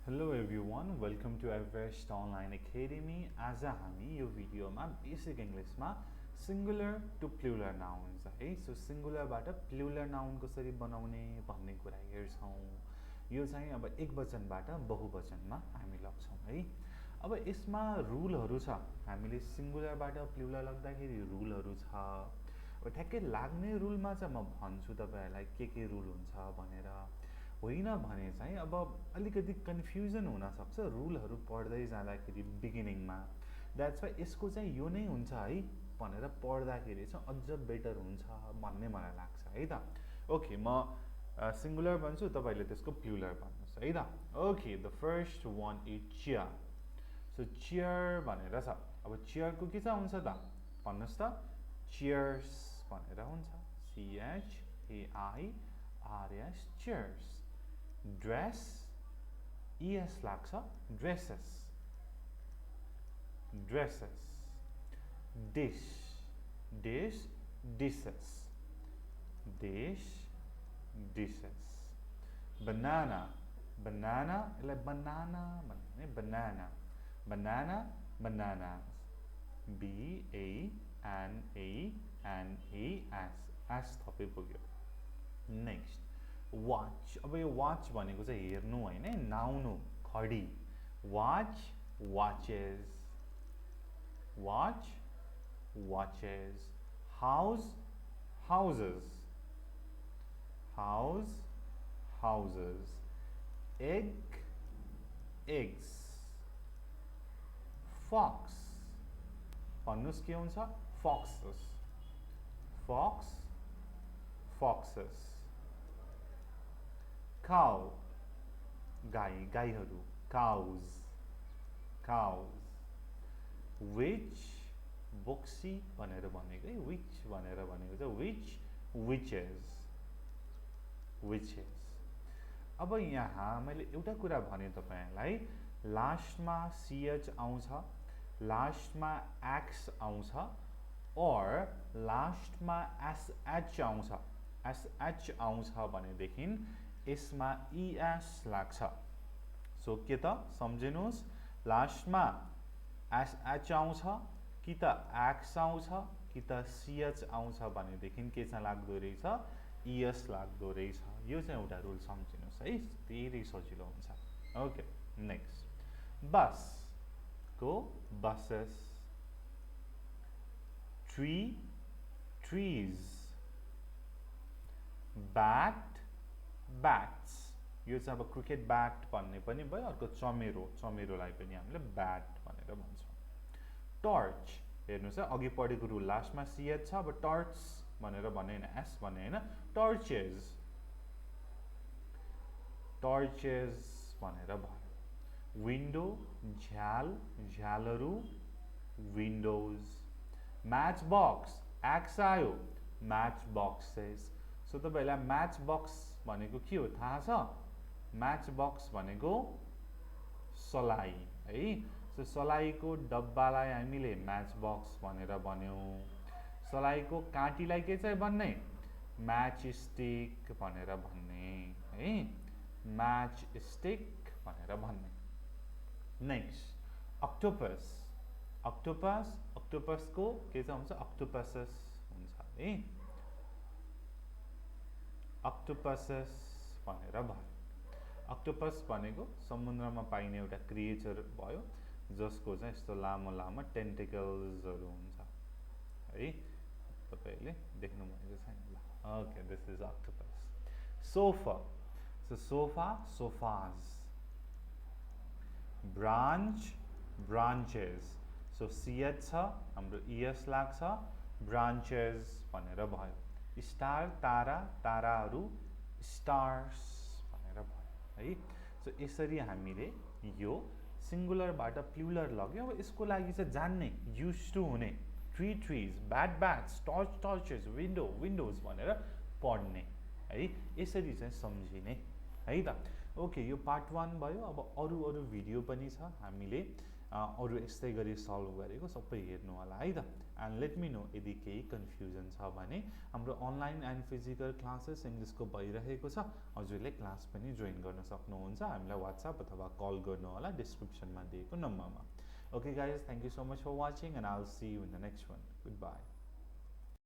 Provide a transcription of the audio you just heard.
Hello everyone, welcome to Everest Online Academy. आज हामी यो भिडियोमा बेसिक इंग्लिशमा सिंगुलर टु प्लुरल नाउन्स है सो सिंगुलरबाट प्लुरल नाउन कसरी बनाउने भन्ने कुरा हेर्छौं। यो चाहिँ अब एकवचनबाट बहुवचनमा हामी लग्छौं है। अब यसमा रुलहरु छ। हामीले सिंगुलरबाट प्लुरल लग्दाखेरि रुलहरु छ। अब ठ्याक्कै लाग्ने रुलमा चाहिँ म भन्छु तपाईहरुलाई के रुल हुन्छ भनेर। होइन भने चाहिँ अब अलिकति कन्फ्युजन हुन सक्छ रुलहरु पढ्दै जाँदाखेरि बिगिनिङमा। दैट्स व्हाई यसको चाहिँ यो नै हुन्छ है भनेर पढ्दाखेरि चाहिँ अझ बेटर हुन्छ भन्ने मलाई लाग्छ है त। ओके म सिंगुलर भन्छु तपाईले त्यसको प्लुरल भन्नुस् है त। Okay the first one is chair. So chair भनेर छ। अब चेयर को के चाहिँ हुन्छ त भन्नुस् त। चेयर्स भनेर हुन्छ। C H A I R S chairs. Dress ES लाग्छ dresses dresses. Dish dish dishes dish dishes. Banana banana यसलाई बनाना भन्ने banana banana bananas. BANANAS S थपे पुग्यो। Next watch. अब यो वाच भनेको चाहिँ हेर्नु हैन नाउन हो घडी। Watch watches watch watches. House houses house houses. Egg eggs. Fox भन्नुस् के हुन्छ फक्सेस फक्स फक्सेस। cow गाई गाईहरु cows cows। witch बोक्सी भनेर भनेको है witch भनेर भनेको चाहिँ witch witches witches। अब यहाँ मैले एउटा कुरा भने तपाईहरुलाई लास्टमा ch आउँछ लास्टमा x आउँछ और लास्टमा sh आउँछ sh आउँछ भनेदेखि यसमा ES लाग्छ। सो के त सम्झिनुस् लास्टमा SH आउँछ कि त X आउँछ कि त CH आउँछ भनेदेखि के चाहिँ लाग्दो रहेछ ES लाग्दो रहेछ। यो चाहिँ एउटा रुल सम्झिनुस् है धेरै सजिलो हुन्छ। ओके नेक्स्ट बस को बसेस। Tree trees. Bat bats. यो चाहिँ अब क्रिकेट ब्याट भन्ने पनि भयो अर्को चमेरो चमेरोलाई पनि हामीले ब्याट भनेर भन्छौं। टर्च हेर्नुस् है अघि पढेको रुल लास्टमा CH छ। अब टर्च भनेर भने हैन S भने हैन टर्चेस टर्चेस भनेर भयो। विन्डो झ्याल झ्यालहरु विन्डोज। म्याच बक्स X आयो म्याच बक्सेस। सो तपाईहरुलाई म्याच बक्स भनेको के हो थाहा छ। म्याच बक्स भनेको सलाई है। सो सलाईको डब्बालाई हामीले म्याच बक्स भनेर भन्यौं। सलाईको काँटीलाई के चाहिँ भन्ने म्याच स्टिक भनेर भन्ने है म्याच स्टिक भनेर भन्ने। नेक्स्ट अक्टोपस अक्टोपस अक्टोपस को के चाहिँ हुन्छ अक्टोपसेस हुन्छ है अक्टोपसेस भनेर भयो। अक्टोपस भनेको समुद्रमा पाइने एउटा क्रिएचर भयो जसको चाहिँ यस्तो लामो लामो टेन्टिकल्सहरु हुन्छ है तपाईले देख्नु भएको छैन ल। Okay this is octopus. Sofa so sofa sofas. Branch branches. So CH छ हाम्रो ES लाग्छ ब्रान्चेस भनेर भयो। स्टार तारा ताराहरु स्टार्स भनेर भयो है। सो यसरी हामीले यो सिंगुलरबाट प्लुरल लग्यौं। अब यसको लागि चाहिँ जान्ने युज्ड टु हुने tree trees bat bats torch torches window windows भनेर पढ्ने है यसरी चाहिँ सम्झिने है त। ओके यो पार्ट 1 भयो। अब अरु भिडियो पनि छ हामीले अरू यस्तै गरी सल्भ गरेको सबै हेर्नु होला है त। एन्ड लेट मी नो यदि केही कन्फ्युजन छ भने हाम्रो अनलाइन एन्ड फिजिकल क्लासेस इङ्ग्लिसको भइरहेको छ, हजुरले क्लास पनि जोइन गर्न सक्नुहुन्छ। हामीलाई वाट्सएप अथवा कल गर्नु होला डिस्क्रिप्सनमा दिएको नम्बरमा। Okay guys, thank you so much for watching and I will see you in the next one. Good by.